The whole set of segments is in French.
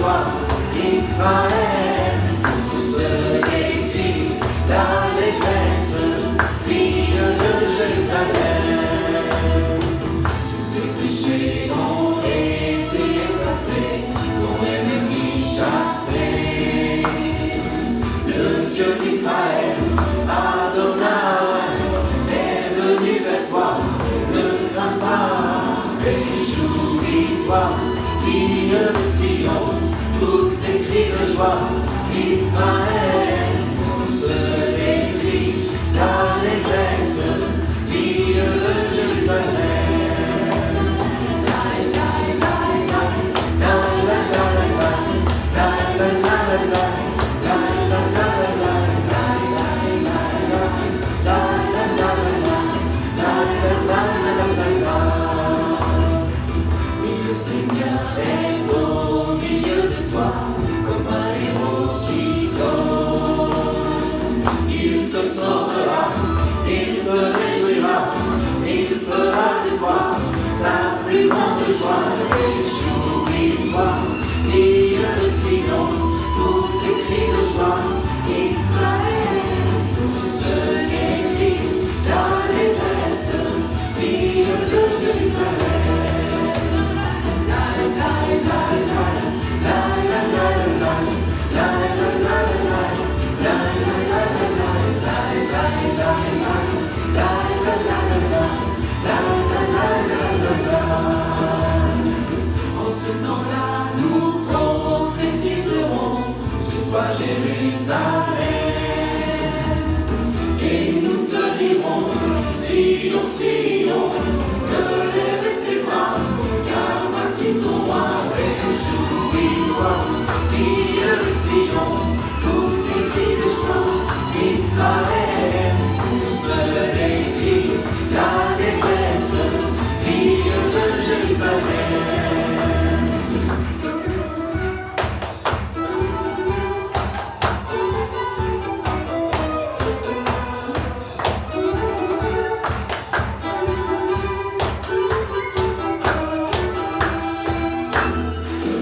joie, Israël, tous écrits d'allégresse, fille de Jérusalem. Tous tes péchés ont été effacés, ton ennemi chassé. Le Dieu d'Israël, Adonai, est venu vers toi, ne crains pas, réjouis-toi, fille de Sion, tous tes cris de joie, Israël, tous les cris d'allégresse, fille de Jérusalem. Réjouis-toi, fille de Sion, tous les cris de joie, Israël, tous les cris d'allégresse, fille de Jérusalem. La la la la la la la la la la la en ce temps-là, nous prophétiserons sur toi, Jérusalem, et nous te dirons, Sion, Sion, relève tes bras, car voici ton roi. Réjouis-toi, fille de Sion, tous tes cris de joie, Israël, tous les cris d'allégresse, fille de Jérusalem.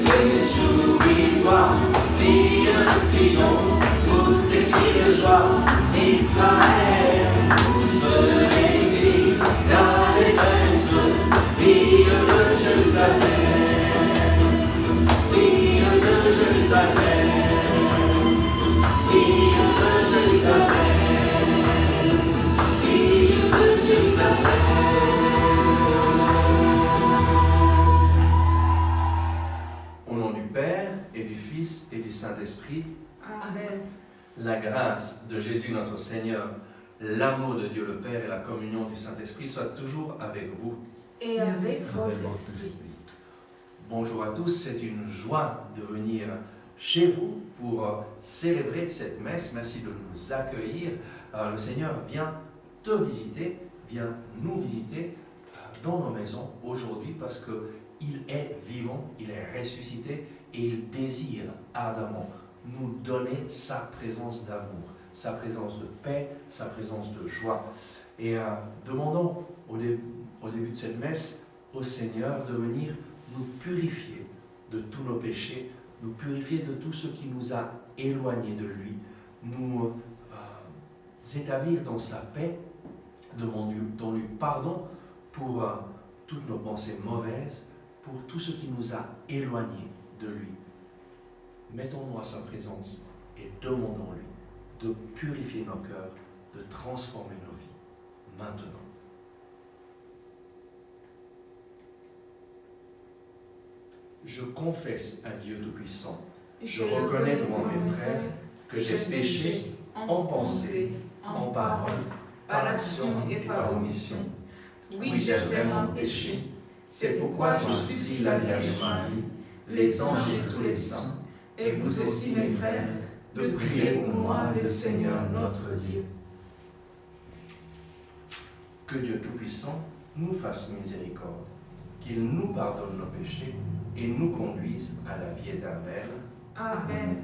Réjouis-toi, fille de Sion, tous tes cris de joie, Israël, tous les cris d'allégresse, fille de Jérusalem, fille de Jérusalem, fille de Jérusalem, fille de Jérusalem. Au nom du Père et du Fils et du Saint-Esprit, Amen. la grâce de Jésus notre Seigneur, l'amour de Dieu le Père et la communion du Saint-Esprit soient toujours avec vous. Et avec votre esprit. Bonjour à tous, c'est une joie de venir chez vous pour célébrer cette messe. Merci de nous accueillir. Le Seigneur vient te visiter, vient nous visiter dans nos maisons aujourd'hui parce qu'il est vivant, il est ressuscité et il désire ardemment nous donner sa présence d'amour, sa présence de paix, sa présence de joie. Et demandons au début de cette messe au Seigneur de venir nous purifier de tous nos péchés, nous purifier de tout ce qui nous a éloignés de lui, nous établir dans sa paix, dans lui pardon pour toutes nos pensées mauvaises, pour tout ce qui nous a éloignés de lui. Mettons-nous à sa présence et demandons-lui de purifier nos cœurs, de transformer nos vies maintenant. Je confesse à Dieu Tout-Puissant, je reconnais devant mes frères que j'ai péché en pensée, en parole, par action et par omission. Oui, j'ai vraiment péché. C'est pourquoi je supplie la Vierge Marie, les anges et tous les saints, et vous aussi mes frères, de prier pour moi le Seigneur notre Dieu. Que Dieu Tout-Puissant nous fasse miséricorde, qu'il nous pardonne nos péchés et nous conduise à la vie éternelle. Amen.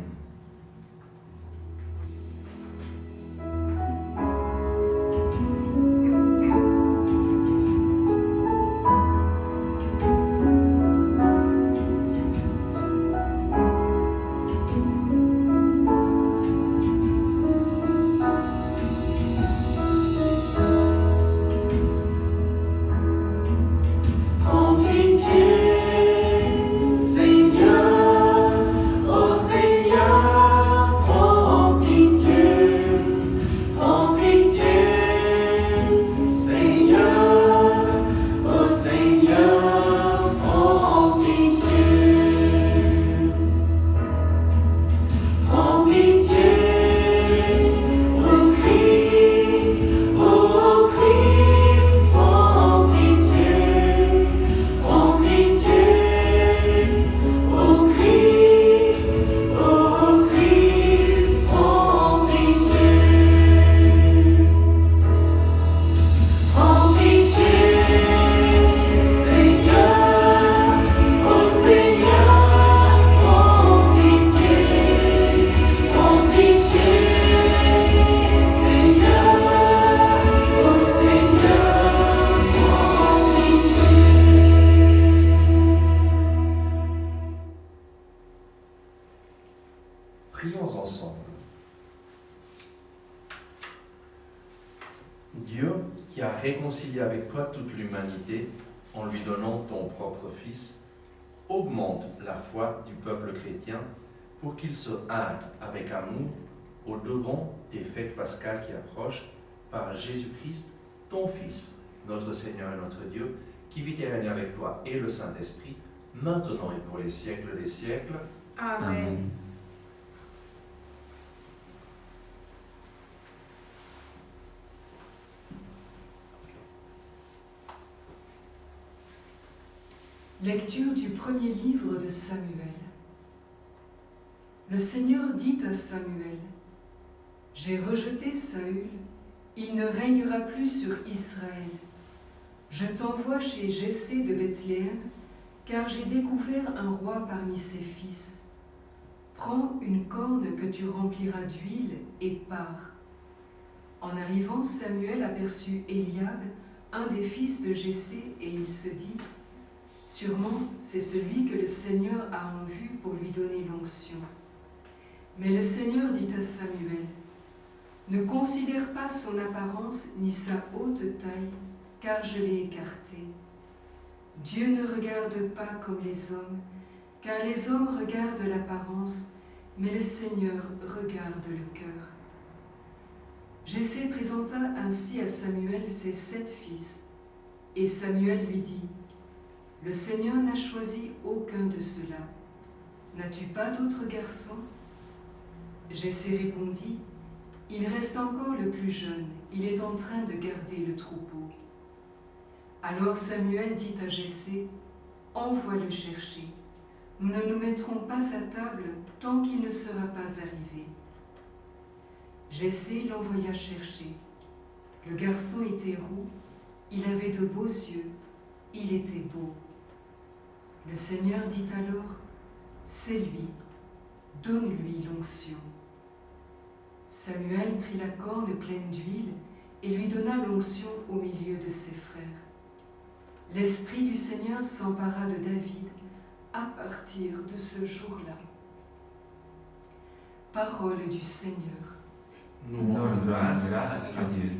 Prions ensemble. Dieu, qui a réconcilié avec toi toute l'humanité en lui donnant ton propre Fils, augmente la foi du peuple chrétien pour qu'il se hâte avec amour au devant des fêtes pascales qui approchent par Jésus-Christ, ton Fils, notre Seigneur et notre Dieu, qui vit et règne avec toi et le Saint-Esprit, maintenant et pour les siècles des siècles. Amen. Lecture du premier livre de Samuel. Le Seigneur dit à Samuel, « J'ai rejeté Saül, il ne régnera plus sur Israël. Je t'envoie chez Jessé de Bethléem, car j'ai découvert un roi parmi ses fils. Prends une corne que tu rempliras d'huile et pars. » En arrivant, Samuel aperçut Eliab, un des fils de Jessé, et il se dit, « Sûrement, c'est celui que le Seigneur a en vue pour lui donner l'onction. » Mais le Seigneur dit à Samuel, « Ne considère pas son apparence ni sa haute taille, car je l'ai écarté. Dieu ne regarde pas comme les hommes, car les hommes regardent l'apparence, mais le Seigneur regarde le cœur. » Jessé présenta ainsi à Samuel ses 7 fils, et Samuel lui dit, « Le Seigneur n'a choisi aucun de ceux-là. N'as-tu pas d'autres garçons ?» Jessé répondit, « Il reste encore le plus jeune, il est en train de garder le troupeau. » Alors Samuel dit à Jessé, « Envoie-le chercher. Nous ne nous mettrons pas à table tant qu'il ne sera pas arrivé. » Jessé l'envoya chercher. Le garçon était roux, il avait de beaux yeux, il était beau. Le Seigneur dit alors, « C'est lui, donne-lui l'onction. » Samuel prit la corne pleine d'huile et lui donna l'onction au milieu de ses frères. L'Esprit du Seigneur s'empara de David à partir de ce jour-là. Parole du Seigneur. Nous rendons grâce à Dieu.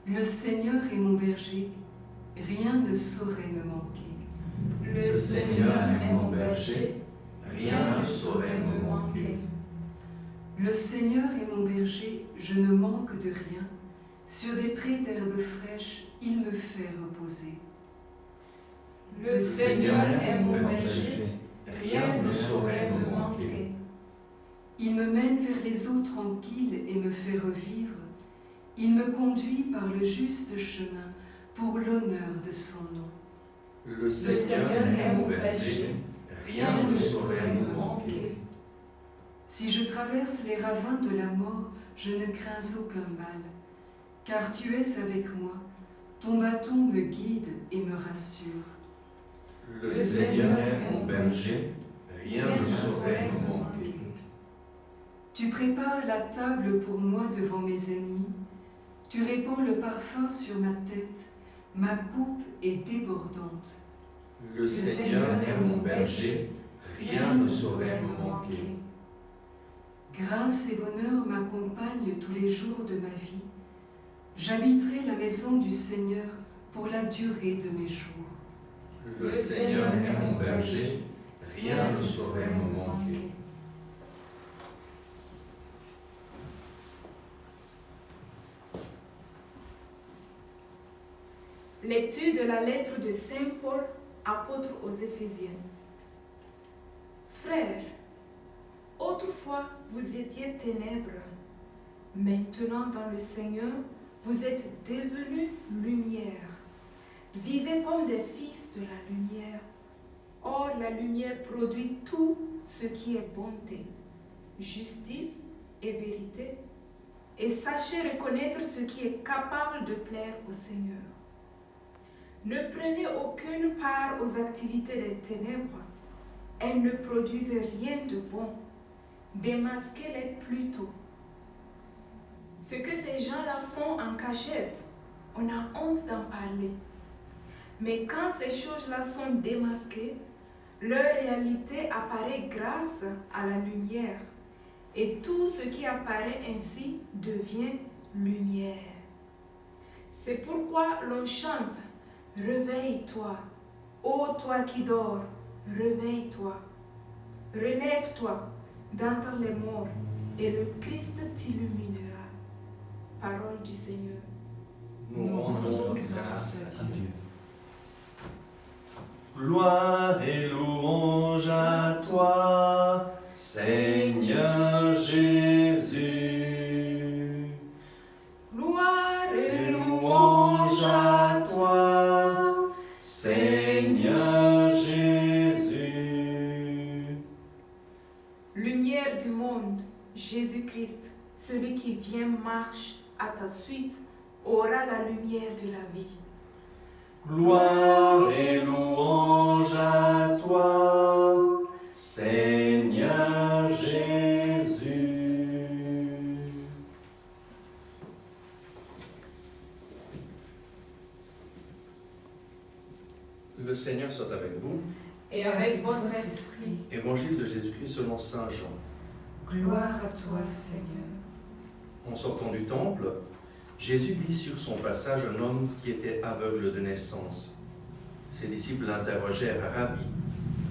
Le Seigneur est mon berger, rien ne saurait me manquer. Le Seigneur est mon berger, Rien ne saurait me manquer. Le Seigneur est mon berger, je ne manque de rien. Sur des prés d'herbes fraîches, il me fait reposer. Le Seigneur est mon berger, rien ne saurait me manquer. Il me mène vers les eaux tranquilles et me fait revivre. Il me conduit par le juste chemin pour l'honneur de son nom. Le Seigneur est mon berger, rien ne saurait me manquer. Si je traverse les ravins de la mort, je ne crains aucun mal, car tu es avec moi, ton bâton me guide et me rassure. Le Seigneur est mon berger, rien ne saurait me manquer. Tu prépares la table pour moi devant mes ennemis, tu répands le parfum sur ma tête, ma coupe est débordante. Le Seigneur est mon berger, rien ne saurait me manquer. Grâce et bonheur m'accompagnent tous les jours de ma vie. J'habiterai la maison du Seigneur pour la durée de mes jours. Le Seigneur est mon berger, rien ne saurait me manquer. Lecture de la lettre de Saint Paul, apôtre aux Éphésiens. Frères, autrefois vous étiez ténèbres, maintenant dans le Seigneur, vous êtes devenus lumière. Vivez comme des fils de la lumière. Or, la lumière produit tout ce qui est bonté, justice et vérité, et sachez reconnaître ce qui est capable de plaire au Seigneur. Ne prenez aucune part aux activités des ténèbres. Elles ne produisent rien de bon. Démasquez-les plutôt. Ce que ces gens-là font en cachette, on a honte d'en parler. Mais quand ces choses-là sont démasquées, Leur réalité apparaît grâce à la lumière, et tout ce qui apparaît ainsi devient lumière. C'est pourquoi l'on chante « Réveille-toi, ô toi qui dors, réveille-toi. Relève-toi d'entre les morts, et le Christ t'illuminera. » Parole du Seigneur. Nous rendons grâce à Dieu. Gloire et louange à toi, Seigneur Jésus. Gloire Et louange à toi, Seigneur Jésus. Lumière du monde, Jésus-Christ, celui qui vient marche à ta suite, aura la lumière de la vie. Gloire et louange à toi, Seigneur Jésus. Le Seigneur soit avec vous. Et avec votre esprit. Évangile de Jésus-Christ selon saint Jean. Gloire à toi, Seigneur. En sortant du temple, Jésus vit sur son passage un homme qui était aveugle de naissance. Ses disciples l'interrogèrent, « Rabbi,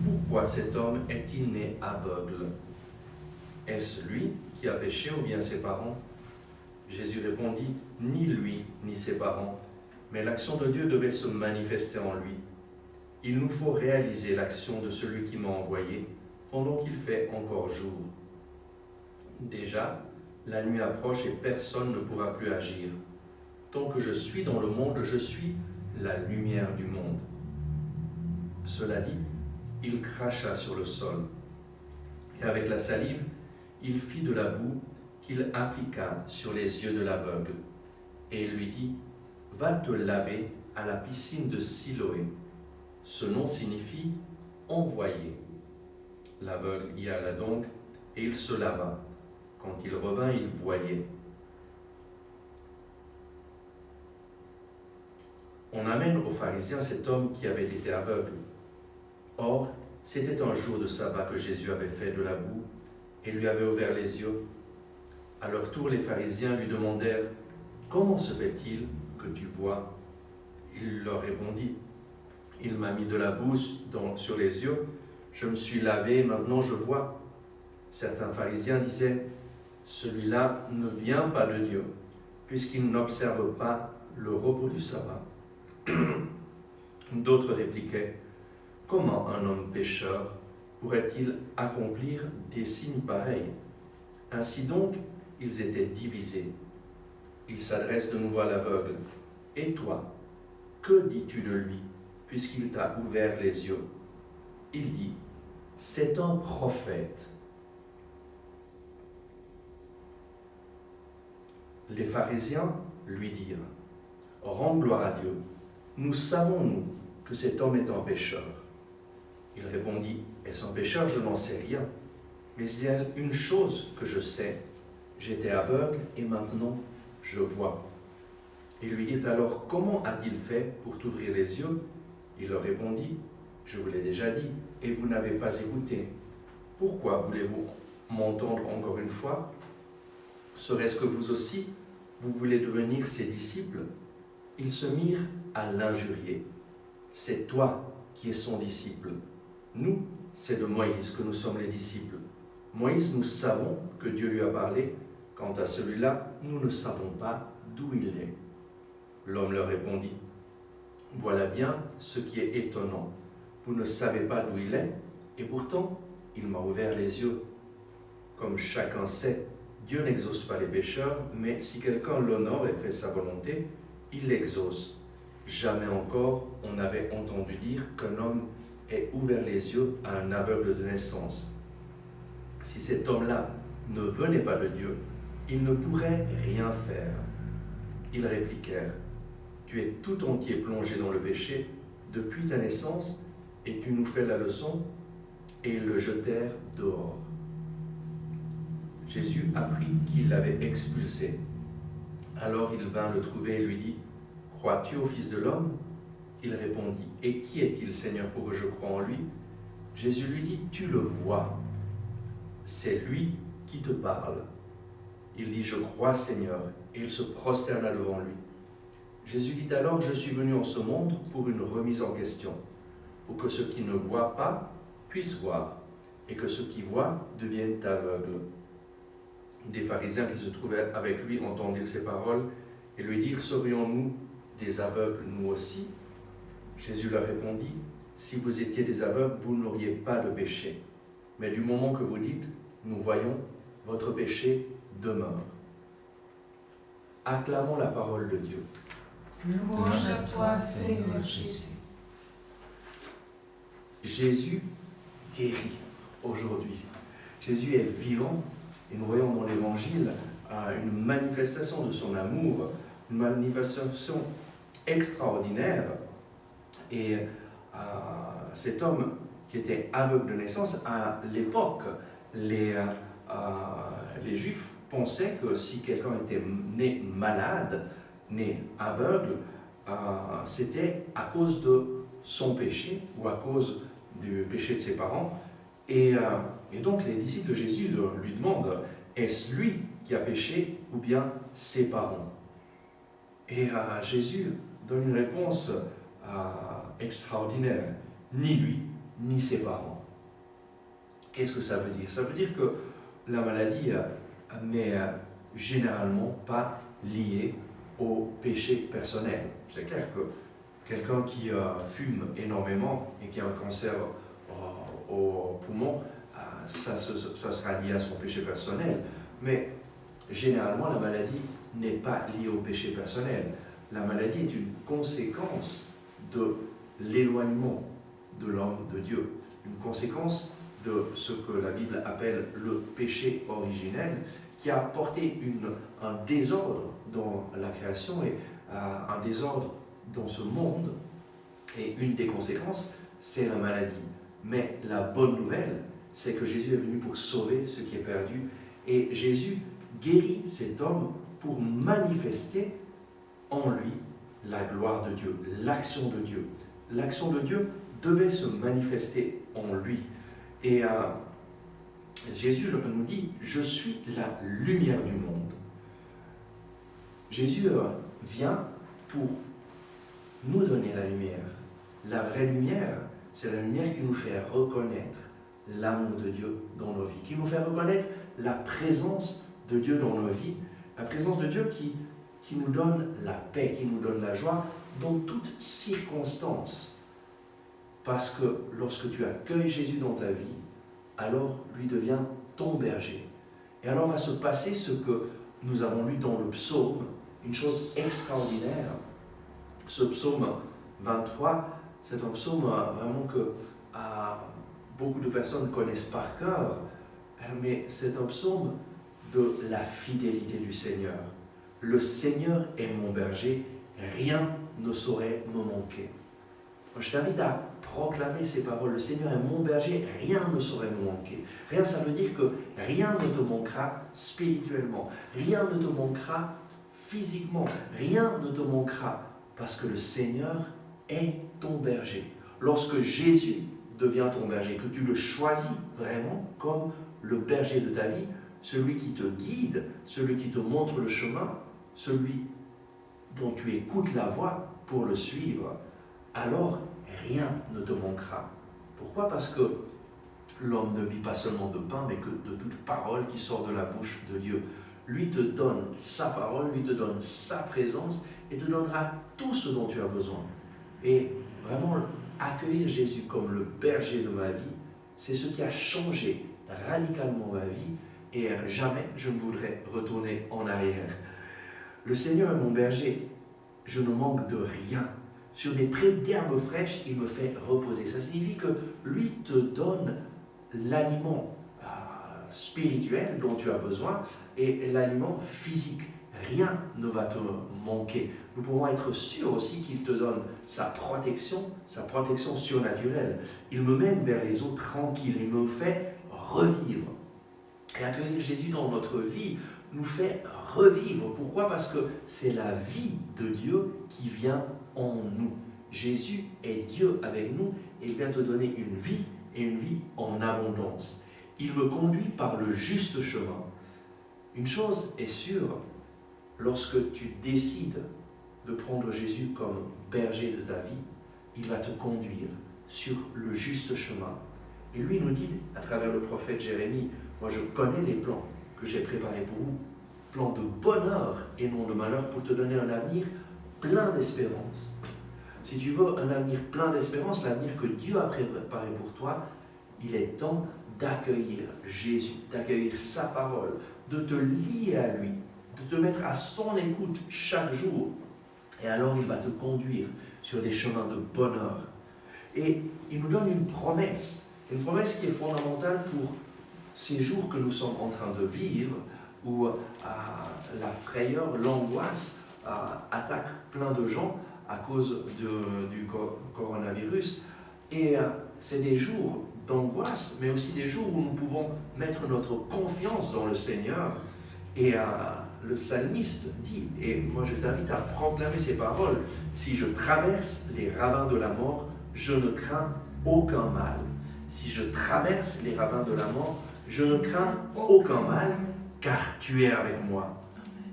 pourquoi cet homme est-il né aveugle? Est-ce lui qui a péché ou bien ses parents ?» Jésus répondit, « Ni lui, ni ses parents, mais l'action de Dieu devait se manifester en lui. Il nous faut réaliser l'action de celui qui m'a envoyé pendant qu'il fait encore jour. Déjà, la nuit approche et personne ne pourra plus agir. Tant que je suis dans le monde, je suis la lumière du monde. » Cela dit, il cracha sur le sol. Et avec la salive, il fit de la boue qu'il appliqua sur les yeux de l'aveugle. Et il lui dit, « Va te laver à la piscine de Siloé. » Ce nom signifie « envoyé ». L'aveugle y alla donc, et il se lava. Quand il revint, il voyait. On amène aux pharisiens cet homme qui avait été aveugle. Or, c'était un jour de sabbat que Jésus avait fait de la boue et lui avait ouvert les yeux. À leur tour, les pharisiens lui demandèrent « Comment se fait-il que tu vois ?» Il leur répondit « Il m'a mis de la boue sur les yeux, je me suis lavé, maintenant je vois. » Certains pharisiens disaient « Celui-là ne vient pas de Dieu, puisqu'il n'observe pas le repos du sabbat. » D'autres répliquaient « Comment un homme pécheur pourrait-il accomplir des signes pareils ?» Ainsi donc, ils étaient divisés. Il s'adresse de nouveau à l'aveugle. « Et toi, que dis-tu de lui, puisqu'il t'a ouvert les yeux ?» Il dit « C'est un prophète. » Les pharisiens lui dirent « Rends gloire à Dieu. Nous savons, nous, que cet homme est un pécheur. » Il répondit « Est-ce un pécheur? Je n'en sais rien. Mais il y a une chose que je sais. J'étais aveugle et maintenant je vois. » Il lui dit alors « Comment a-t-il fait pour t'ouvrir les yeux ?» Il leur répondit « Je vous l'ai déjà dit et vous n'avez pas écouté. Pourquoi voulez-vous m'entendre encore une fois? Serait-ce que vous aussi, vous voulez devenir ses disciples ?» Ils se mirent à l'injurier. « C'est toi qui es son disciple. Nous, c'est de Moïse que nous sommes les disciples. Moïse, nous savons que Dieu lui a parlé. Quant à celui-là, nous ne savons pas d'où il est. » L'homme leur répondit, « Voilà bien ce qui est étonnant. Vous ne savez pas d'où il est, et pourtant, il m'a ouvert les yeux. Comme chacun sait, Dieu n'exauce pas les pécheurs, mais si quelqu'un l'honore et fait sa volonté, il l'exauce. Jamais encore on n'avait entendu dire qu'un homme ait ouvert les yeux à un aveugle de naissance. Si cet homme-là ne venait pas de Dieu, il ne pourrait rien faire. » Ils répliquèrent, « Tu es tout entier plongé dans le péché depuis ta naissance, et tu nous fais la leçon ?» Et ils le jetèrent dehors. Jésus apprit qu'il l'avait expulsé. Alors il vint le trouver et lui dit, « Crois-tu au Fils de l'homme » Il répondit, « Et qui est-il, Seigneur, pour que je croie en lui ?» Jésus lui dit, tu le vois, c'est lui qui te parle. Il dit, je crois Seigneur, et il se prosterna devant lui. Jésus dit alors, je suis venu en ce monde pour une remise en question, pour que ceux qui ne voient pas puissent voir, et que ceux qui voient deviennent aveugles. Des pharisiens qui se trouvaient avec lui entendirent ces paroles et lui dirent, serions-nous des aveugles nous aussi? Jésus leur répondit, si vous étiez des aveugles, vous n'auriez pas de péché. Mais du moment que vous dites, nous voyons, votre péché demeure. Acclamons la parole de Dieu. Louange à toi, Seigneur Jésus. Jésus guérit aujourd'hui. Jésus est vivant et nous voyons dans l'Évangile une manifestation de son amour, une manifestation extraordinaire. Et cet homme qui était aveugle de naissance, à l'époque, les Juifs pensaient que si quelqu'un était né malade, né aveugle, c'était à cause de son péché ou à cause du péché de ses parents. Et donc les disciples de Jésus lui demandent, est-ce lui qui a péché ou bien ses parents? Et Jésus donne une réponse extraordinaire, ni lui, ni ses parents. Qu'est-ce que ça veut dire? Ça veut dire que la maladie n'est généralement pas liée au péché personnel. C'est clair que quelqu'un qui fume énormément et qui a un cancer au poumon, ça sera lié à son péché personnel. Mais généralement, la maladie n'est pas liée au péché personnel. La maladie est une conséquence de l'éloignement de l'homme de Dieu, une conséquence de ce que la Bible appelle le péché originel, qui a porté un désordre dans la création et un désordre dans ce monde. Et une des conséquences, c'est la maladie. Mais la bonne nouvelle, c'est que Jésus est venu pour sauver ce qui est perdu. Et Jésus guérit cet homme pour manifester en lui la gloire de Dieu, l'action de Dieu. L'action de Dieu devait se manifester en lui. Et Jésus nous dit, je suis la lumière du monde. Jésus vient pour nous donner la lumière. La vraie lumière, c'est la lumière qui nous fait reconnaître l'amour de Dieu dans nos vies, qui nous fait reconnaître la présence de Dieu dans nos vies, la présence de Dieu qui nous donne la paix, qui nous donne la joie dans toutes circonstances. Parce que lorsque tu accueilles Jésus dans ta vie, alors lui devient ton berger. Et alors va se passer ce que nous avons lu dans le psaume, une chose extraordinaire. Ce psaume 23, c'est un psaume vraiment que beaucoup de personnes connaissent par cœur, mais c'est un psaume de la fidélité du Seigneur. Le Seigneur est mon berger, rien ne saurait me manquer. Je t'invite à proclamer ces paroles. Le Seigneur est mon berger, rien ne saurait me manquer. Rien, ça veut dire que rien ne te manquera spirituellement, rien ne te manquera physiquement, rien ne te manquera parce que le Seigneur est ton berger. Lorsque Jésus devient ton berger, que tu le choisis vraiment comme le berger de ta vie, celui qui te guide, celui qui te montre le chemin, celui dont tu écoutes la voix pour le suivre, alors rien ne te manquera. Pourquoi? Parce que l'homme ne vit pas seulement de pain, mais que de toute parole qui sort de la bouche de Dieu. Lui te donne sa parole, lui te donne sa présence et te donnera tout ce dont tu as besoin. Et vraiment, accueillir Jésus comme le berger de ma vie, c'est ce qui a changé radicalement ma vie et jamais je ne voudrais retourner en arrière. Le Seigneur est mon berger, je ne manque de rien. Sur des prés d'herbes fraîches, il me fait reposer. Ça signifie que lui te donne l'aliment spirituel dont tu as besoin et l'aliment physique. Rien ne va te manquer. Nous pouvons être sûrs aussi qu'il te donne sa protection surnaturelle. Il me mène vers les eaux tranquilles, il me fait revivre. Et accueillir Jésus dans notre vie nous fait revivre. Pourquoi? Parce que c'est la vie de Dieu qui vient en nous. Jésus est Dieu avec nous et il vient te donner une vie et une vie en abondance. Il me conduit par le juste chemin. Une chose est sûre, lorsque tu décides de prendre Jésus comme berger de ta vie, il va te conduire sur le juste chemin. Et lui nous dit, à travers le prophète Jérémie, moi je connais les plans que j'ai préparés pour vous, plans de bonheur et non de malheur, pour te donner un avenir plein d'espérance. Si tu veux un avenir plein d'espérance, l'avenir que Dieu a préparé pour toi, il est temps d'accueillir Jésus, d'accueillir sa parole, de te lier à lui, de te mettre à son écoute chaque jour. Et alors il va te conduire sur des chemins de bonheur. Et il nous donne une promesse qui est fondamentale pour ces jours que nous sommes en train de vivre, où la frayeur, l'angoisse attaque plein de gens à cause du coronavirus. Et c'est des jours d'angoisse, mais aussi des jours où nous pouvons mettre notre confiance dans le Seigneur. Et le psalmiste dit, et moi je t'invite à proclamer ces paroles, « Si je traverse les ravins de la mort, je ne crains aucun mal. Si je traverse les ravins de la mort, je ne crains aucun mal, car tu es avec moi.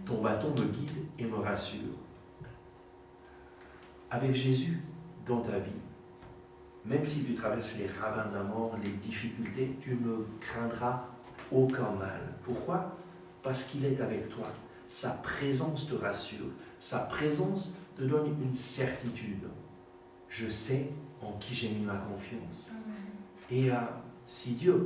Ton bâton me guide et me rassure. » Avec Jésus dans ta vie, même si tu traverses les ravins de la mort, les difficultés, tu ne craindras aucun mal. Pourquoi ? Parce qu'il est avec toi. Sa présence te rassure. Sa présence te donne une certitude. Je sais en qui j'ai mis ma confiance. Et si Dieu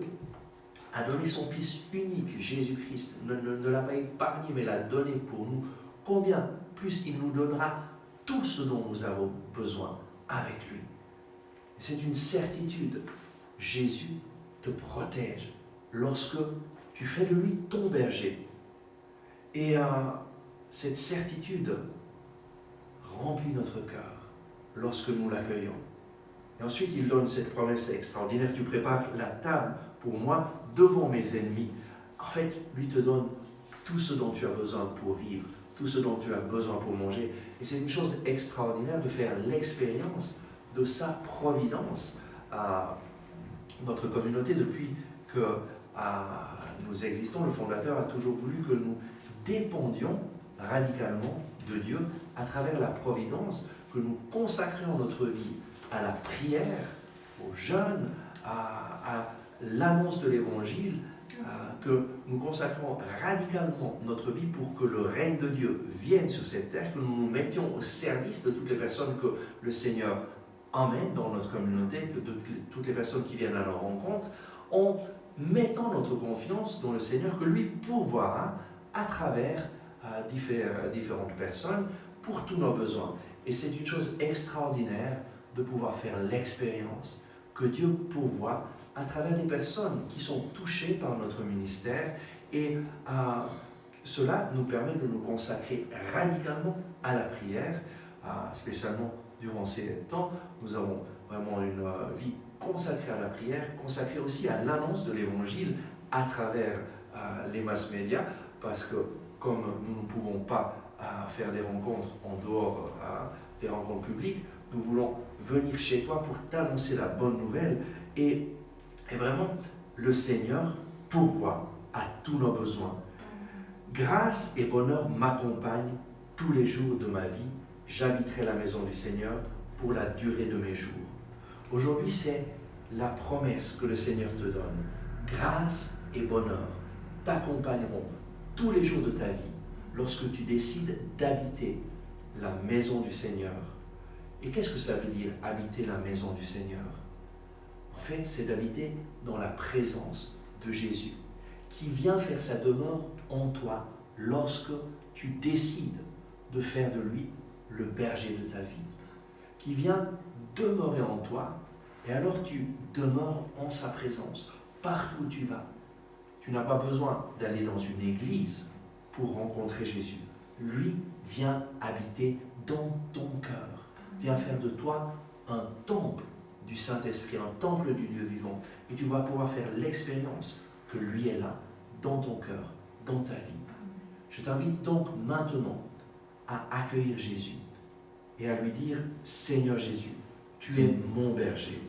a donné son Fils unique, Jésus-Christ, ne l'a pas épargné, mais l'a donné pour nous, combien plus il nous donnera tout ce dont nous avons besoin avec lui. C'est une certitude. Jésus te protège lorsque tu fais de lui ton berger. Et cette certitude remplit notre cœur lorsque nous l'accueillons. Et ensuite, il donne cette promesse extraordinaire. Tu prépares la table pour moi devant mes ennemis. En fait, lui te donne tout ce dont tu as besoin pour vivre, tout ce dont tu as besoin pour manger. Et c'est une chose extraordinaire de faire l'expérience de sa providence à notre communauté. Depuis que nous existons, le fondateur a toujours voulu que nous dépendions radicalement de Dieu à travers la providence, que nous consacrions notre vie à la prière, au jeûne, à l'annonce de l'Évangile, que nous consacrons radicalement notre vie pour que le règne de Dieu vienne sur cette terre, que nous nous mettions au service de toutes les personnes que le Seigneur emmène dans notre communauté, de toutes les personnes qui viennent à leur rencontre, en mettant notre confiance dans le Seigneur, que lui pourvoira à travers différentes personnes pour tous nos besoins. Et c'est une chose extraordinaire de pouvoir faire l'expérience que Dieu pourvoit à travers les personnes qui sont touchées par notre ministère, et cela nous permet de nous consacrer radicalement à la prière, spécialement durant ces temps. Nous avons vraiment une vie consacrée à la prière, consacrée aussi à l'annonce de l'Évangile à travers les mass médias, parce que comme nous ne pouvons pas faire des rencontres en dehors des rencontres publiques, nous voulons venir chez toi pour t'annoncer la bonne nouvelle. Et vraiment, le Seigneur pourvoit à tous nos besoins. Grâce et bonheur m'accompagnent tous les jours de ma vie. J'habiterai la maison du Seigneur pour la durée de mes jours. Aujourd'hui, c'est la promesse que le Seigneur te donne. Grâce et bonheur t'accompagneront tous les jours de ta vie lorsque tu décides d'habiter la maison du Seigneur. Et qu'est-ce que ça veut dire, habiter la maison du Seigneur ? En fait, c'est d'habiter dans la présence de Jésus, qui vient faire sa demeure en toi lorsque tu décides de faire de lui le berger de ta vie, qui vient demeurer en toi, et alors tu demeures en sa présence, partout où tu vas. Tu n'as pas besoin d'aller dans une église pour rencontrer Jésus. Lui vient habiter dans ton cœur, vient faire de toi un temple du Saint-Esprit, un temple du Dieu vivant. Et tu vas pouvoir faire l'expérience que lui est là, dans ton cœur, dans ta vie. Je t'invite donc maintenant à accueillir Jésus et à lui dire, Seigneur Jésus, tu es mon berger.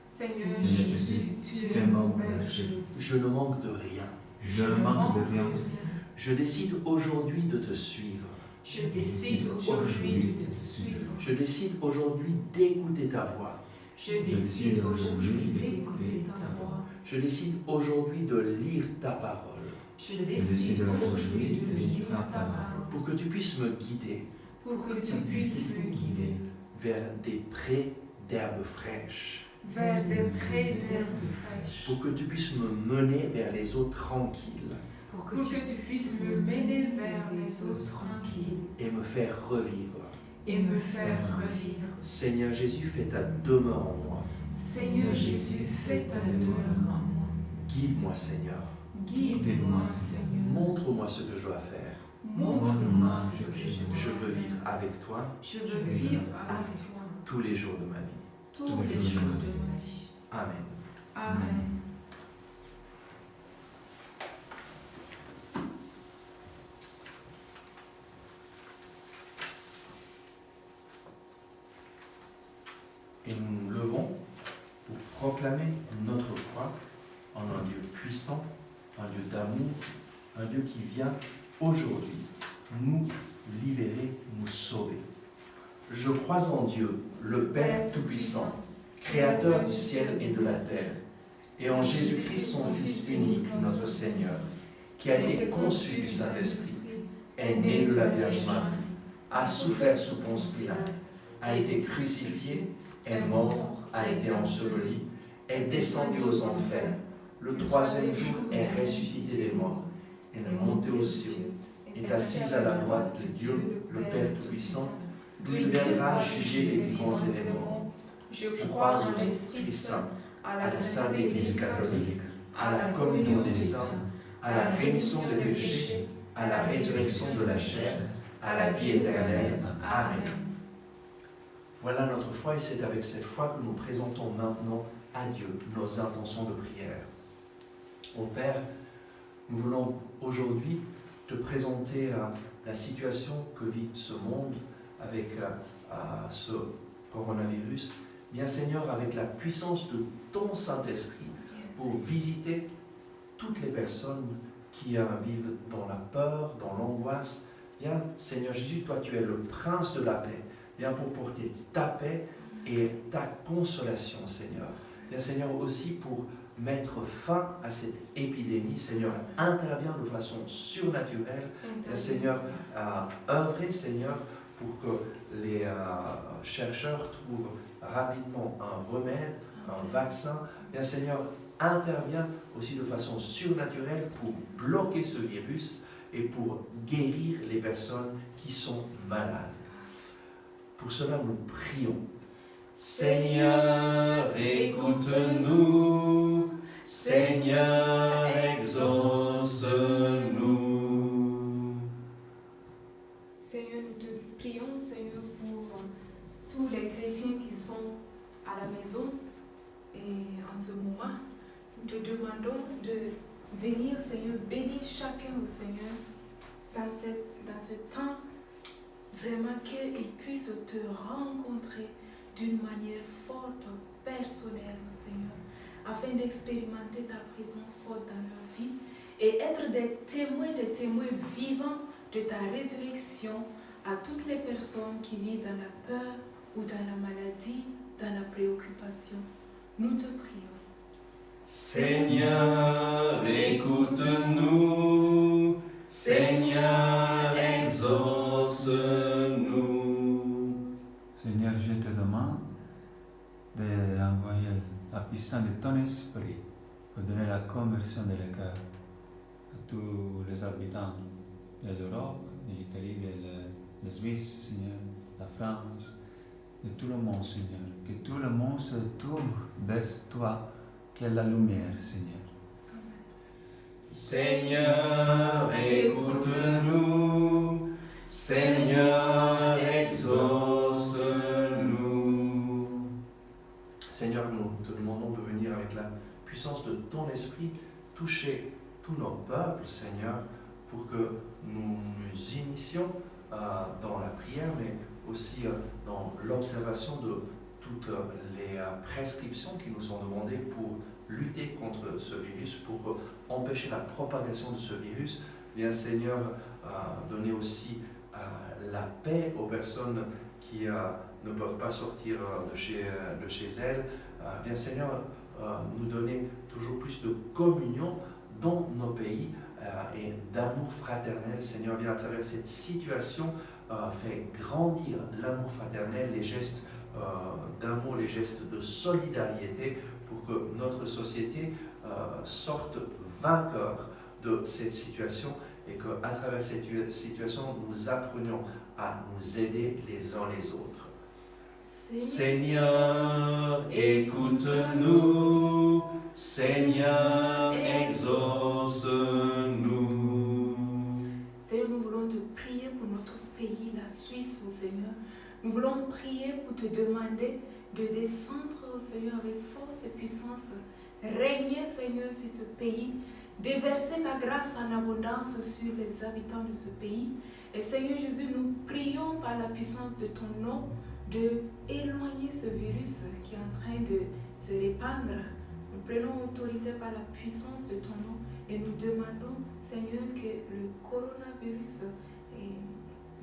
Seigneur Jésus, tu es mon berger. Je ne manque de rien. Je ne manque de rien. Je décide aujourd'hui de te suivre. Je décide aujourd'hui de te suivre. Je décide aujourd'hui d'écouter ta voix. Je décide aujourd'hui d'écouter ta voix. Je décide aujourd'hui de lire ta parole Je décide aujourd'hui de lire ta parole pour que tu puisses me guider pour que tu puisses me guider vers des prés d'herbes fraîches, vers des prés d'herbes fraîches, pour que tu puisses me mener vers les eaux tranquilles pour que tu puisses me mener vers les eaux tranquilles et me faire revivre. et me faire revivre. Seigneur Jésus, fais ta demeure en moi. Seigneur Jésus, fais ta demeure en moi. Guide-moi, Seigneur. Guide-moi, Seigneur. Montre-moi ce que je dois faire. Montre-moi ce que je dois Je veux faire. vivre avec toi Je veux vivre avec toi tous les jours de ma vie. tous les jours de ma vie. Amen. Amen. Et nous nous levons pour proclamer notre foi en un Dieu puissant, un Dieu d'amour, un Dieu qui vient aujourd'hui nous libérer, nous sauver. Je crois en Dieu, le Père Tout-Puissant, Créateur du ciel et de la terre, et en Jésus-Christ, son Fils unique, notre Seigneur, qui a été conçu du Saint-Esprit, est né de la Vierge Marie, a souffert sous Ponce Pilate, a été crucifié, est mort, a été enseveli, est descendu aux enfers, le troisième jour est ressuscité des morts, et est monté aux cieux, est assis à la droite de Dieu, le Père Tout-Puissant, d'où il viendra juger les vivants et les morts. Je Je crois crois en au l'Esprit Esprit Saint, Saint, à à la la Sainte Église catholique, à la communion des saints, à la rémission des péchés, à la résurrection de la chair, à la vie éternelle. Amen. Voilà notre foi et c'est avec cette foi que nous présentons maintenant à Dieu nos intentions de prière. Ô Père, nous voulons aujourd'hui te présenter la situation que vit ce monde avec ce coronavirus. Bien Seigneur, avec la puissance de ton Saint-Esprit pour visiter toutes les personnes qui vivent dans la peur, dans l'angoisse. Bien Seigneur Jésus, toi tu es le prince de la paix. Bien pour porter ta paix et ta consolation, Seigneur. Bien Seigneur, aussi pour mettre fin à cette épidémie. Seigneur, interviens de façon surnaturelle. Bien Seigneur, œuvrer, Seigneur, pour que les chercheurs trouvent rapidement un remède, un vaccin. Bien Seigneur, interviens aussi de façon surnaturelle pour bloquer ce virus et pour guérir les personnes qui sont malades. Pour cela, nous prions. Seigneur, écoute-nous. Seigneur, exauce-nous. Seigneur, nous te prions, Seigneur, pour tous les chrétiens qui sont à la maison et en ce moment. Nous te demandons de venir, Seigneur, bénir chacun au Seigneur dans ce temps, vraiment qu'ils puissent te rencontrer d'une manière forte, personnelle, Seigneur, afin d'expérimenter ta présence forte dans leur vie et être des témoins vivants de ta résurrection à toutes les personnes qui vivent dans la peur ou dans la maladie, dans la préoccupation. Nous te prions. Seigneur, écoute-nous. Seigneur, exauce-nous. Seigneur, je te demande d'envoyer la puissance de ton esprit pour donner la conversion de le cœur à tous les habitants de l'Europe, de l'Italie, de la Suisse, Seigneur, de la France, de tout le monde, Seigneur. Que tout le monde se tourne vers toi, qui est la lumière, Seigneur. Seigneur, écoute-nous. Seigneur, exauce-nous. Seigneur, nous te demandons de venir avec la puissance de ton esprit, toucher tous nos peuples, Seigneur, pour que nous nous initions dans la prière, mais aussi dans l'observation de toutes les prescriptions qui nous sont demandées pour lutter contre ce virus, pour empêcher la propagation de ce virus. Bien Seigneur, donner aussi la paix aux personnes qui ne peuvent pas sortir de chez elles. Bien Seigneur, nous donner toujours plus de communion dans nos pays et d'amour fraternel. Seigneur, viens à travers cette situation, fait grandir l'amour fraternel, les gestes d'amour, les gestes de solidarité pour que notre société sorte vainqueur de cette situation et qu'à travers cette situation, nous apprenions à nous aider les uns les autres. Seigneur, écoute-nous. Seigneur, exauce-nous. Seigneur, nous voulons te prier pour notre pays, la Suisse, oh Seigneur. Nous voulons prier pour te demander de descendre, oh Seigneur, avec force et puissance. Régner, Seigneur, sur ce pays. Déverser ta grâce en abondance sur les habitants de ce pays. Et Seigneur Jésus, nous prions par la puissance de ton nom de éloigner ce virus qui est en train de se répandre. Nous prenons autorité par la puissance de ton nom et nous demandons, Seigneur, que le coronavirus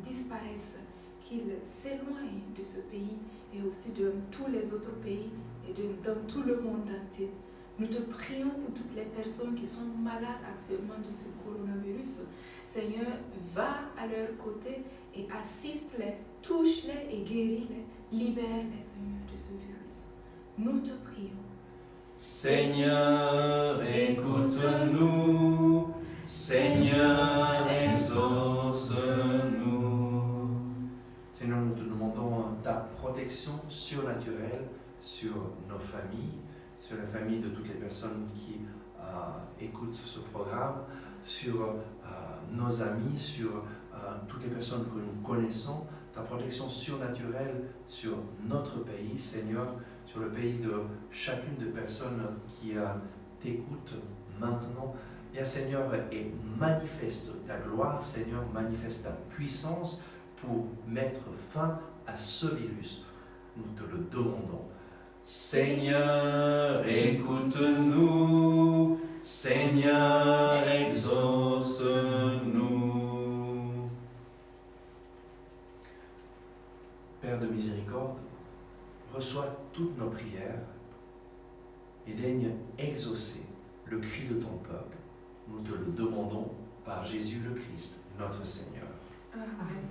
disparaisse, qu'il s'éloigne de ce pays et aussi de tous les autres pays et dans tout le monde entier. Nous te prions pour toutes les personnes qui sont malades actuellement de ce coronavirus. Seigneur, va à leur côté et assiste-les, touche-les et guéris-les. Libère-les, Seigneur, de ce virus. Nous te prions. Seigneur, écoute-nous. Seigneur, exauce-nous. Seigneur, nous te demandons ta protection surnaturelle sur nos familles, sur la famille de toutes les personnes qui écoutent ce programme, sur nos amis, sur toutes les personnes que nous connaissons, ta protection surnaturelle sur notre pays, Seigneur, sur le pays de chacune des personnes qui t'écoutent maintenant. Bien Seigneur, et manifeste ta gloire, Seigneur, manifeste ta puissance pour mettre fin à ce virus. Nous te le demandons. Seigneur, écoute-nous. Seigneur, exauce-nous. Père de miséricorde, reçois toutes nos prières et daigne exaucer le cri de ton peuple. Nous te le demandons par Jésus le Christ, notre Seigneur. Amen.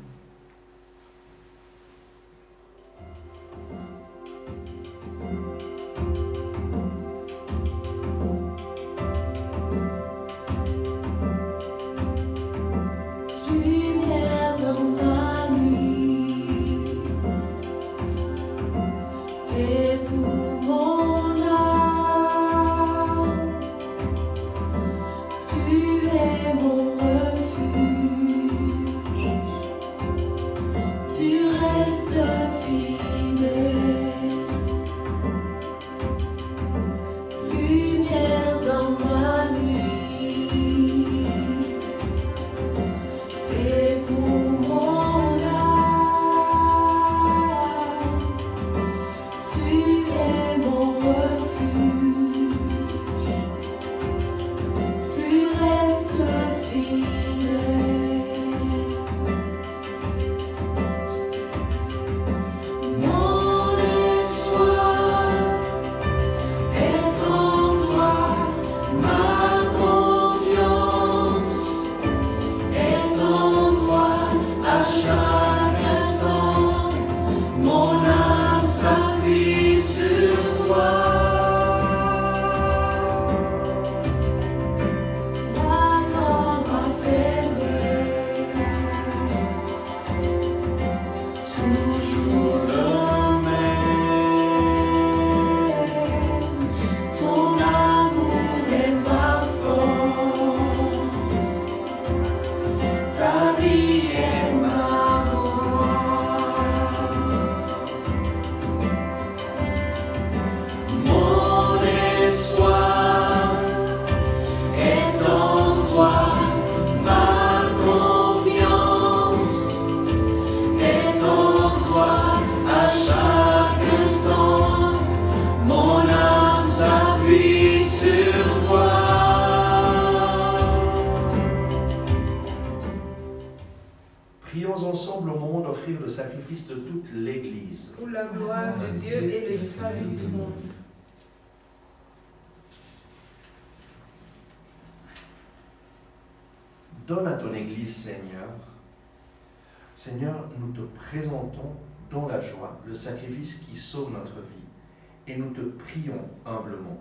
Lumière dans la nuit, paix pour mon âme, tu es mon refuge, tu restes fidèle. Lumière dans ma nuit, et pour mon âme, tu es mon refuge, tu restes fidèle. Mon espoir est en toi, ma confiance est en toi à chaque instant. Mon âme s'appuie sur toi. Là dans ma faiblesse, toujours le même. Ton amour est ma force. Ta vie est ma voix. Mon espoir est en toi, ma confiance est en toi l'Église. pour la gloire de Dieu et le salut du monde. Donne à ton Église, Seigneur. Seigneur, nous te présentons dans la joie le sacrifice qui sauve notre vie et nous te prions humblement.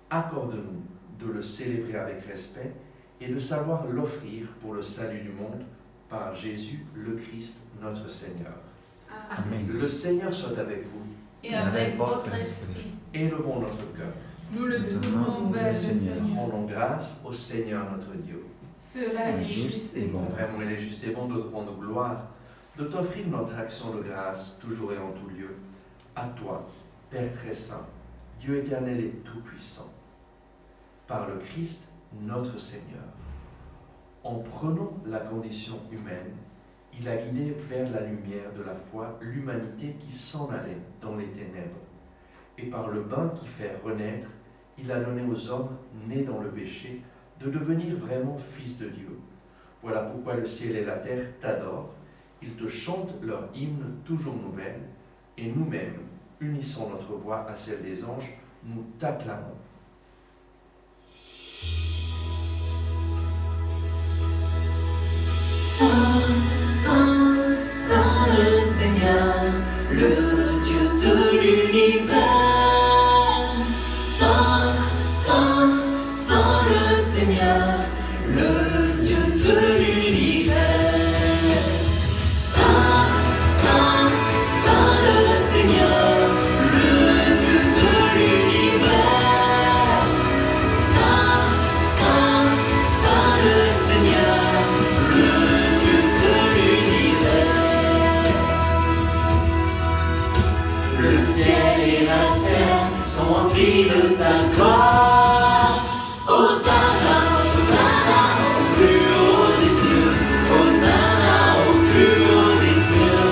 Accorde-nous de le célébrer avec respect et de savoir l'offrir pour le salut du monde par Jésus le Christ, notre Seigneur. Amen. Le Seigneur soit avec vous. Et avec votre esprit, Élevons notre cœur. Nous le tournons vers le Seigneur. Rendons grâce au Seigneur notre Dieu. Cela est juste et bon. Vraiment, il est juste et bon de te rendre gloire, de t'offrir notre action de grâce, toujours et en tout lieu. À toi, Père très saint, Dieu éternel et tout-puissant, par le Christ, notre Seigneur. En prenant la condition humaine, il a guidé vers la lumière de la foi l'humanité qui s'en allait dans les ténèbres. Et par le bain qui fait renaître, il a donné aux hommes nés dans le péché de devenir vraiment fils de Dieu. Voilà pourquoi le ciel et la terre t'adorent. Ils te chantent leur hymne toujours nouvelle, et nous-mêmes, unissant notre voix à celle des anges, nous t'acclamons. Saint, Saint, Saint le Seigneur, le Dieu de l'univers. Saint, Saint, Saint le Seigneur, le Dieu de l'univers. Saint, Saint, Saint le Seigneur, le Dieu de l'univers. Saint, Saint, Saint le Seigneur, le Dieu de l'univers. Le ciel et la terre sont remplis de ta gloire. Hosanna, Hosanna au plus haut des cieux. Hosanna au plus haut des cieux.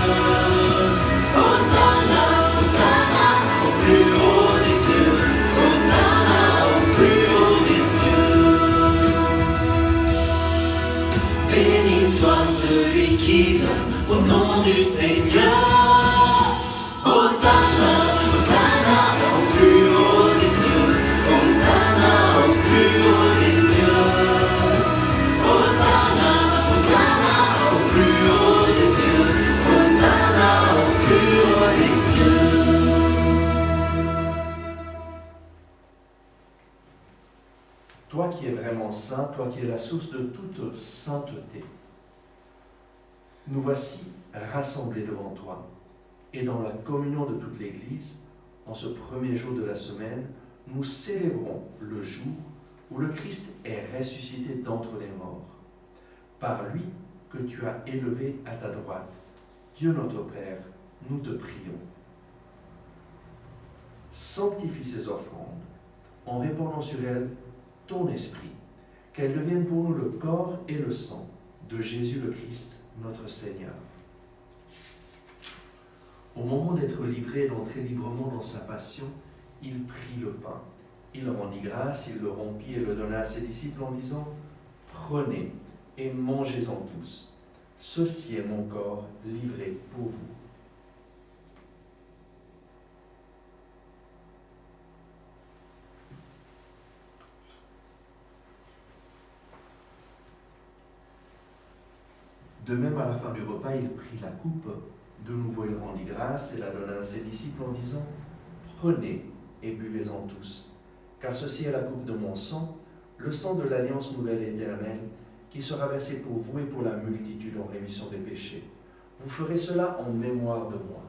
Hosanna, Hosanna au plus haut des cieux. Hosanna au plus haut des cieux. Béni soit celui qui vient au nom du Seigneur. Hosanna, Hosanna au plus haut des cieux. Hosanna au plus haut des cieux. Hosanna, Hosanna au plus haut des cieux. Hosanna au plus haut des cieux. Toi qui es vraiment saint, toi qui es la source de toute sainteté, nous voici rassemblés devant toi et dans la communion de toute l'Église, en ce premier jour de la semaine, nous célébrons le jour où le Christ est ressuscité d'entre les morts. Par lui que tu as élevé à ta droite, Dieu notre Père, nous te prions. Sanctifie ces offrandes en répandant sur elles ton esprit, qu'elles deviennent pour nous le corps et le sang de Jésus le Christ, notre Seigneur. Au moment d'être livré et d'entrer librement dans sa passion, il prit le pain. Il rendit grâce, il le rompit et le donna à ses disciples en disant « Prenez et mangez-en tous. Ceci est mon corps livré pour vous. » De même, à la fin du repas, il prit la coupe. De nouveau, il rendit grâce et la donna à ses disciples en disant « Prenez et buvez-en tous, car ceci est la coupe de mon sang, le sang de l'alliance nouvelle et éternelle, qui sera versé pour vous et pour la multitude en rémission des péchés. Vous ferez cela en mémoire de moi. »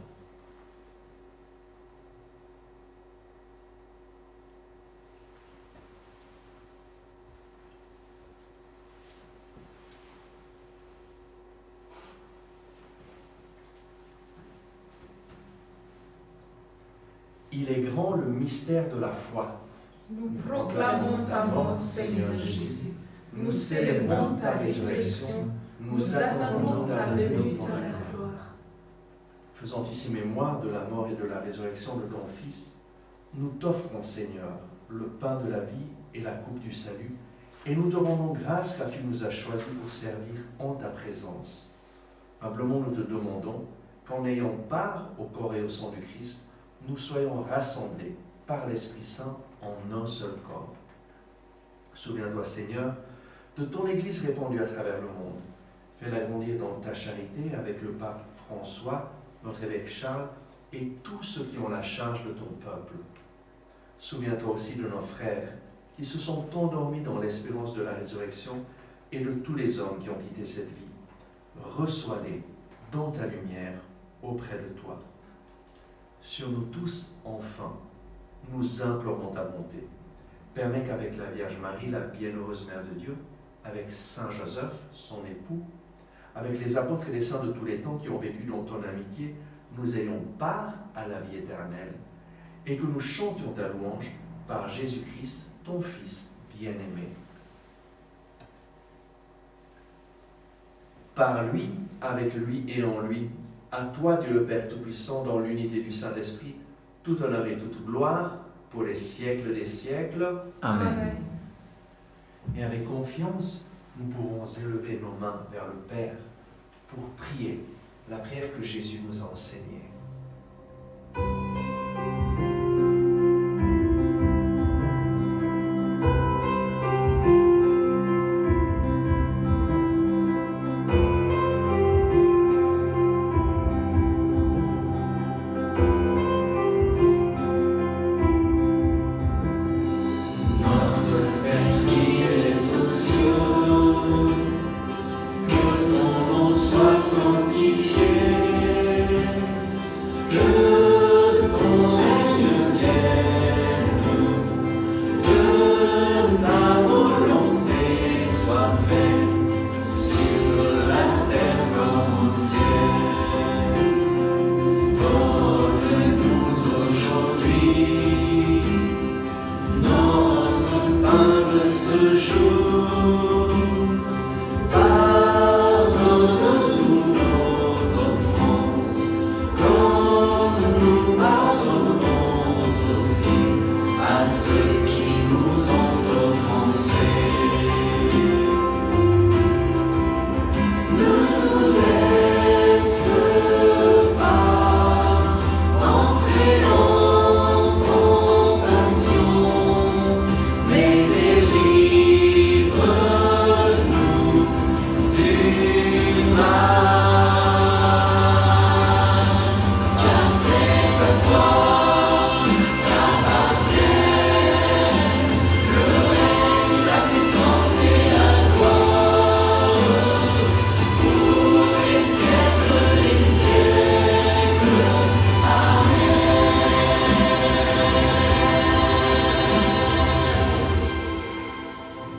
Il est grand le mystère de la foi. Nous proclamons ta mort, Seigneur Jésus. Nous célébrons ta résurrection. Nous attendons ta venue dans la gloire. Faisant ici mémoire de la mort et de la résurrection de ton Fils, nous t'offrons, Seigneur, le pain de la vie et la coupe du salut, et nous te rendons grâce car tu nous as choisis pour servir en ta présence. Humblement nous te demandons qu'en ayant part au corps et au sang du Christ, nous soyons rassemblés par l'Esprit Saint en un seul corps. Souviens-toi, Seigneur, de ton Église répandue à travers le monde. Fais-la grandir dans ta charité avec le pape François, notre évêque Charles et tous ceux qui ont la charge de ton peuple. Souviens-toi aussi de nos frères qui se sont endormis dans l'espérance de la résurrection et de tous les hommes qui ont quitté cette vie. Reçois-les dans ta lumière auprès de toi. Sur nous tous, enfin, nous implorons ta bonté. Permets qu'avec la Vierge Marie, la bienheureuse Mère de Dieu, avec Saint Joseph, son époux, avec les apôtres et les saints de tous les temps qui ont vécu dans ton amitié, nous ayons part à la vie éternelle et que nous chantions ta louange par Jésus-Christ, ton Fils bien-aimé. Par lui, avec lui et en lui, à toi, Dieu le Père Tout-Puissant, dans l'unité du Saint-Esprit, tout honneur et toute gloire pour les siècles des siècles. Amen. Et avec confiance, nous pouvons élever nos mains vers le Père pour prier la prière que Jésus nous a enseignée.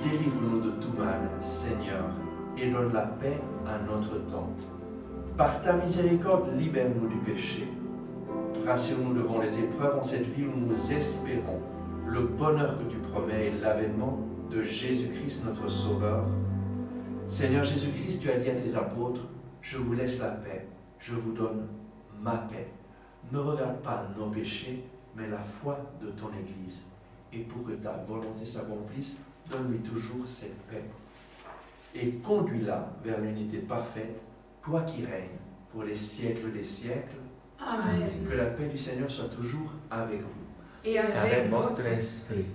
Délivre-nous de tout mal, Seigneur, et donne la paix à notre temps. Par ta miséricorde, libère-nous du péché. Rassure-nous devant les épreuves en cette vie où nous espérons le bonheur que tu promets et l'avènement de Jésus-Christ, notre Sauveur. Seigneur Jésus-Christ, tu as dit à tes apôtres, « Je vous laisse la paix, je vous donne ma paix. Ne regarde pas nos péchés, mais la foi de ton Église. Et pour que ta volonté s'accomplisse, donne-lui toujours cette paix. Et conduis-la vers l'unité parfaite, toi qui règnes pour les siècles des siècles. Amen. Que la paix du Seigneur soit toujours avec vous. Et avec votre esprit.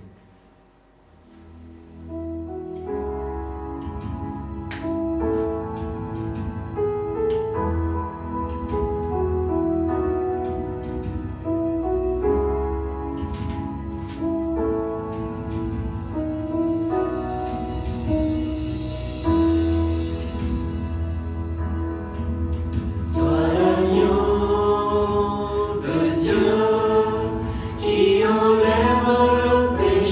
Qui enlève le péché.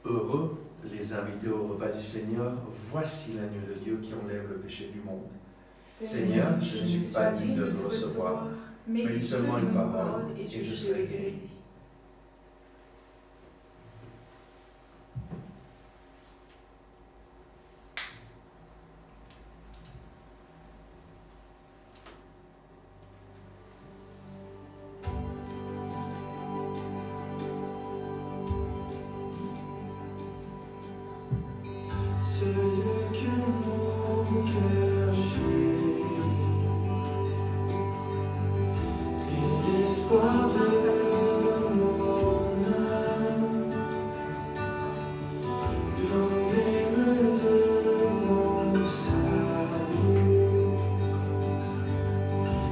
Heureux les invités au repas du Seigneur, voici l'agneau de Dieu qui enlève le péché du monde. Seigneur, je ne suis pas digne de te recevoir, mais dis seulement une parole et je serai guéri. Celui que mon cœur chérit, et l'espoir de mon âme, l'emblème de mon salut,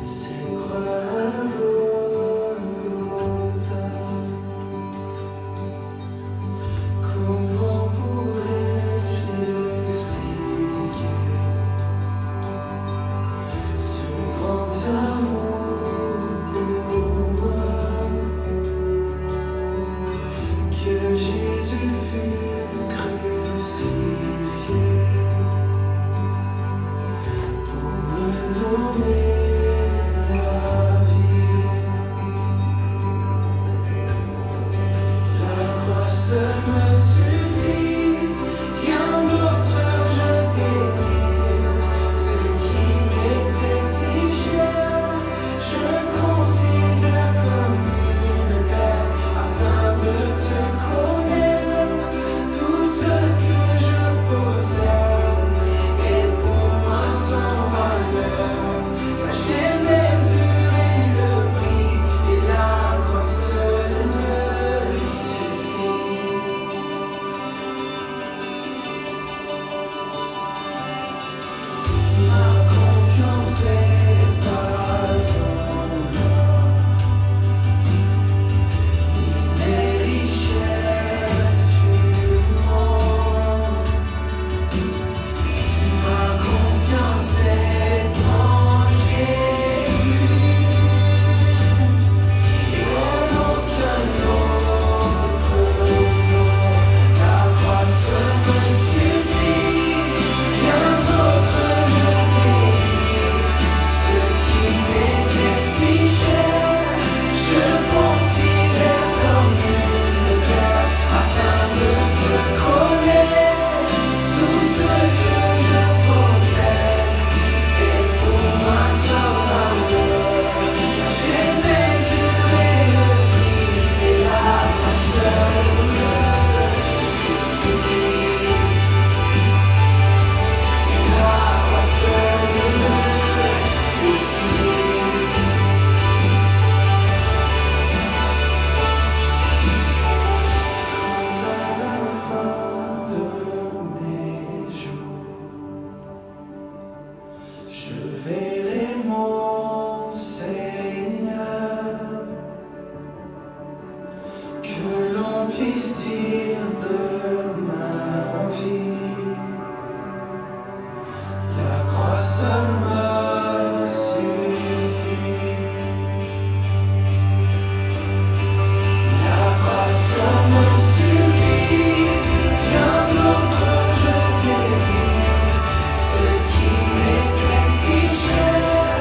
c'est croire à Golgotha. Comment pourrais-je expliquer ce grand amour pour moi, que Jésus fut crucifié pour me donner la vie. La croix seule me suffit, rien d'autre je désire. Ce qui m'était si cher, je considère comme une perte, afin de te connaître. Tout ce que je possède est pour moi sans valeur, car j'ai mesuré le prix et la croix seule me suffit. Ma confiance n'est pas dans l'or, ni les richesses du monde. Ma confiance est en Jésus et en aucun autre nom. La croix seule me suffit, rien d'autre je désire. Ce qui m'était si cher, je considère comme une perte, afin de te connaître. Tout ce que je possède est pour moi sans valeur, car j'ai mesuré le prix et la croix seule me suffit. La croix seule me suffit. Quand à la fin de mes jours, je verrai mon Seigneur, que l'on puisse dire de ma vie, la croix seule me suffit. La croix seule me suffit, rien d'autre je désire. Ce qui m'était si cher,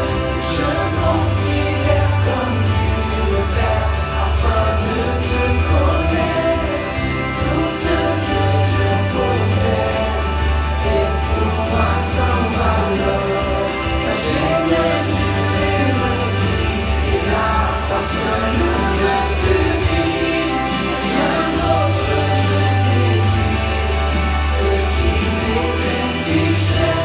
je considère comme une perte, afin de te connaître. Tout ce que je possède est pour moi sans valeur, car j'ai mesuré le prix et la croix seule me suffit. Rien d'autre je désire. Ce qui m'était si cher,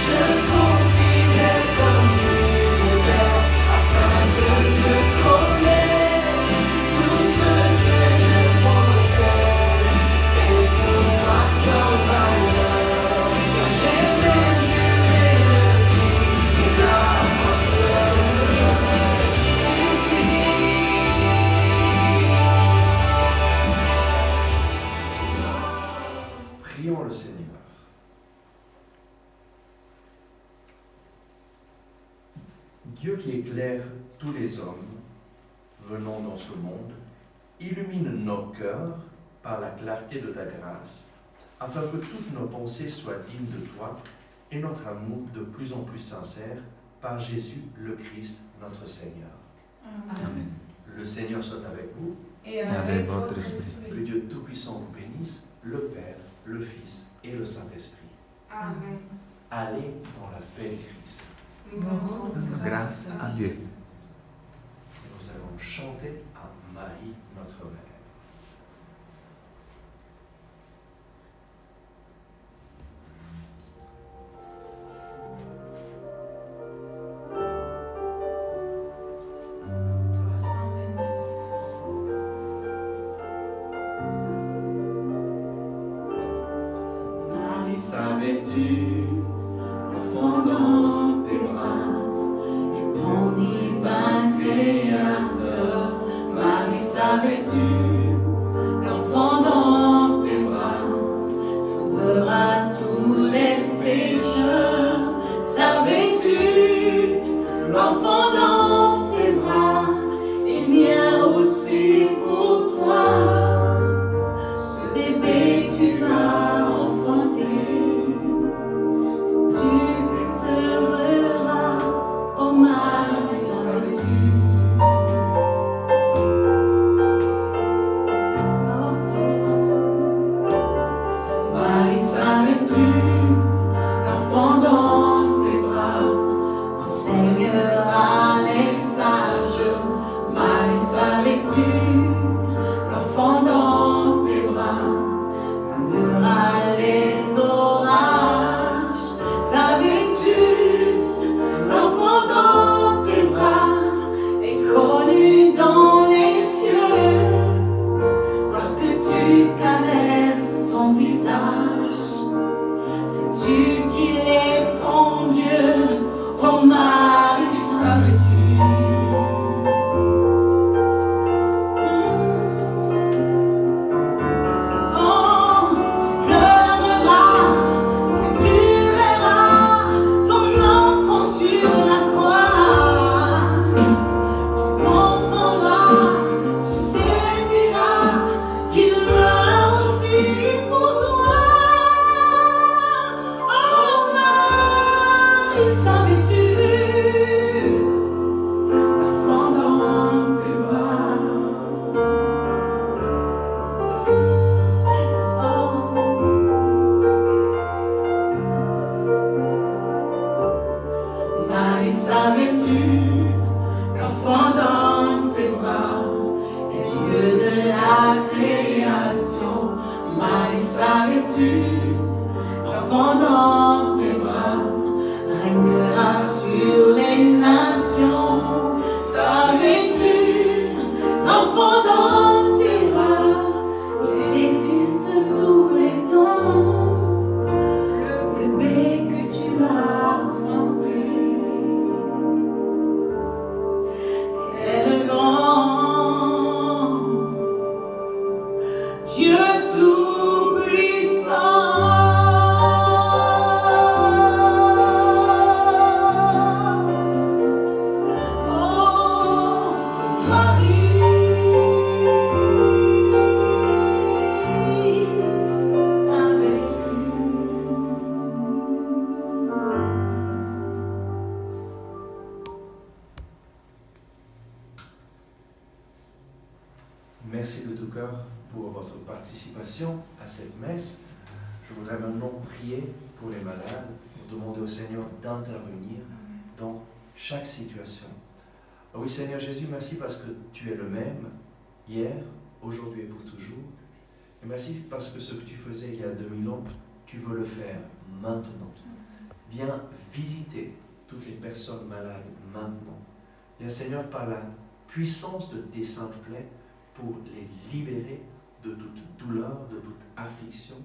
je considère comme une perte, afin de te connaître. Tout ce que je possède est pour moi sans valeur, car j'ai mesuré le prix et la croix seule me suffit. Prions le Seigneur. Dieu qui éclaire tous les hommes venant dans ce monde, illumine nos cœurs par la clarté de ta grâce, afin que toutes nos pensées soient dignes de toi et notre amour de plus en plus sincère par Jésus le Christ, notre Seigneur. Amen. Le Seigneur soit avec vous, Et avec votre votre esprit. que le Dieu Tout-Puissant vous bénisse, le Père, le Fils et le Saint-Esprit. Amen. Allez dans la paix du Christ. Nous rendons Grâce à Dieu. Et nous allons chanter à Marie, notre Mère. Marie, savais-tu, l'enfant dans tes bras et ton divin Créateur? Marie, savais-tu, l'enfant dans tes bras sauvera tous les pécheurs? Savais-tu, l'enfant dans tes bras est bien aussi pour toi? Ce bébé que tu as enfanté, tu te verras, oh Marie, savais-tu? Marie, savais-tu, l'enfant dans tes bras enseignera les sages? Marie, savais-tu, l'enfant dans tes bras calmera les orages? Savais-tu, l'enfant dans tes bras est connu dans les cieux? Lorsque tu caresses son visage, sais-tu qu'il est ton Dieu? Oh Marie, savais-tu? Oh, tu pleureras, que tu verras ton enfant sur la croix. Tu comprendras, tu saisiras qu'il meurt aussi pour toi. Oh Marie, savais-tu, l'enfant dans tes bras? Marie, savais-tu, l'enfant dans tes bras est Dieu de la création? Marie, savais-tu, l'enfant dans tes bras régnera sur les nations? Savais-tu, l'enfant dans tes bras, il existe tous les temps? Le bébé que tu as enfanté est le grand Dieu tout-puissant. Oh Marie, savais-tu? Merci de tout cœur pour votre participation à cette messe. Je voudrais maintenant prier pour les malades, pour demander au Seigneur d'intervenir dans chaque situation. Ah oui, Seigneur Jésus, merci parce que tu es le même, hier, aujourd'hui et pour toujours. Et merci parce que ce que tu faisais il y a 2000 ans, tu veux le faire maintenant. Viens visiter toutes les personnes malades maintenant. Viens, Seigneur, par la puissance de tes saintes plaies, pour les libérer de toute douleur, de toute affliction.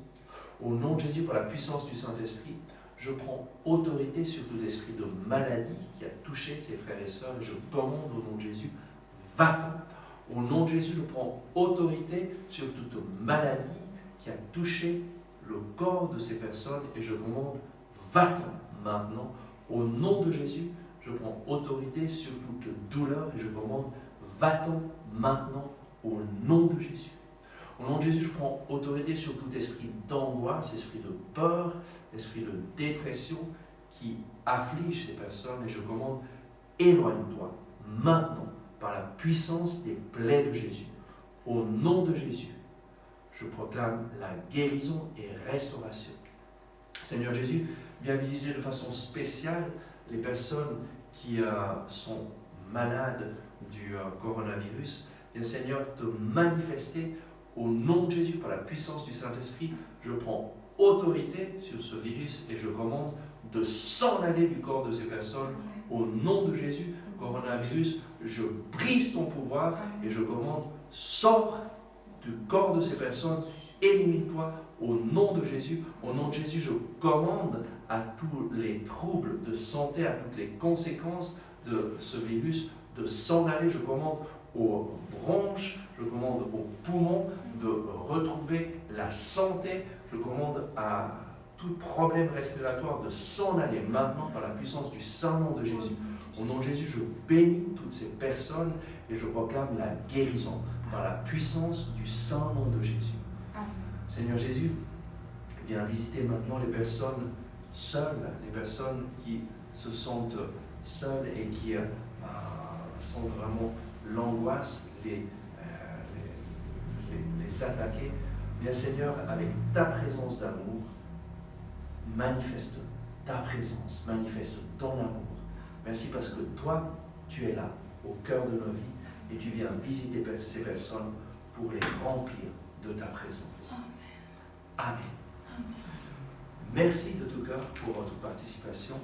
Au nom de Jésus, par la puissance du Saint-Esprit, je prends autorité sur tout esprit de maladie qui a touché ses frères et sœurs et je commande au nom de Jésus, va-t'en. Au nom de Jésus, je prends autorité sur toute maladie qui a touché le corps de ces personnes et je commande, va-t'en maintenant. Au nom de Jésus, je prends autorité sur toute douleur et je commande, va-t'en maintenant au nom de Jésus. Au nom de Jésus, je prends autorité sur tout esprit d'angoisse, esprit de peur, esprit de dépression qui afflige ces personnes et je commande, éloigne-toi maintenant par la puissance des plaies de Jésus. Au nom de Jésus, je proclame la guérison et restauration. Seigneur Jésus, viens visiter de façon spéciale les personnes qui sont malades du coronavirus. Viens Seigneur te manifester au nom de Jésus par la puissance du Saint-Esprit. Je prends autorité sur ce virus et je commande de s'en aller du corps de ces personnes. Au nom de Jésus, coronavirus, je brise ton pouvoir et je commande, sors du corps de ces personnes, élimine-toi au nom de Jésus. Au nom de Jésus, je commande à tous les troubles de santé, à toutes les conséquences de ce virus de s'en aller. Je commande aux bronches, je commande aux poumons de retrouver la santé. Je commande à tout problème respiratoire de s'en aller maintenant par la puissance du Saint-Nom de Jésus. Au nom de Jésus, je bénis toutes ces personnes et je proclame la guérison par la puissance du Saint-Nom de Jésus. Seigneur Jésus, viens visiter maintenant les personnes seules, les personnes qui se sentent seules et qui sentent vraiment l'angoisse, les attaquer. Bien Seigneur, avec ta présence d'amour, manifeste ta présence, manifeste ton amour. Merci parce que toi, tu es là, au cœur de nos vies, et tu viens visiter ces personnes pour les remplir de ta présence. Amen. Merci de tout cœur pour votre participation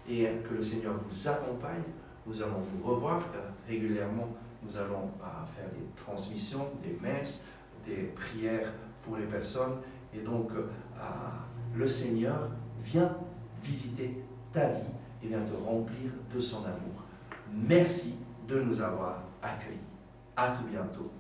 et que le Seigneur vous accompagne. Nous allons vous revoir régulièrement. Nous allons faire des transmissions, des messes, des prières pour les personnes. Et donc, le Seigneur vient visiter ta vie et vient te remplir de son amour. Merci de nous avoir accueillis. À tout bientôt.